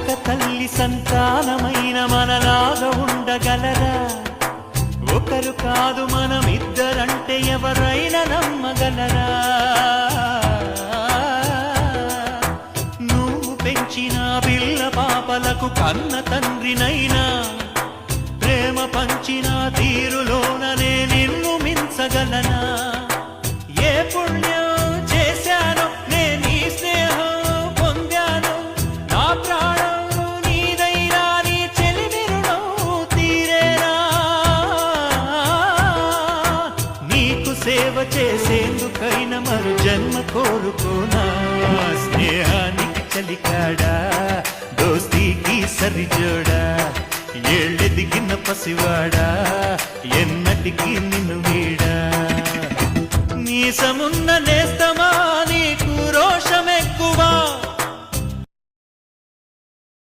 ఒక తల్లి సంతానమైన మనలాగా ఉండగలరా? ఒకరు కాదు మనమిద్దరంటే ఎవరైనా నమ్మగలరా? నువ్వు పెంచిన పిల్ల పాపలకు కన్న తండ్రినైనా ప్రేమ పంచిన తీరులోననే నిన్ను మించగలనా? ఏ పుణ్యం చేశానో నేను ఈ స్నేహం పొందాను, నా ప్రాణం నీదైనా నీ చెలిమి రుణం తీరేనా? నీకు సేవ చేసేందుకైనా మరు జన్మ కోరుకోనా? స్నేహానికి చలికాడా, దోస్తీకి సరిజోడా, ఏళ్ళెదిగిన పసివాడా, ఎన్నటికీ నిన్ను వీడా? మీసమున్న నేస్తమా నీకు రోష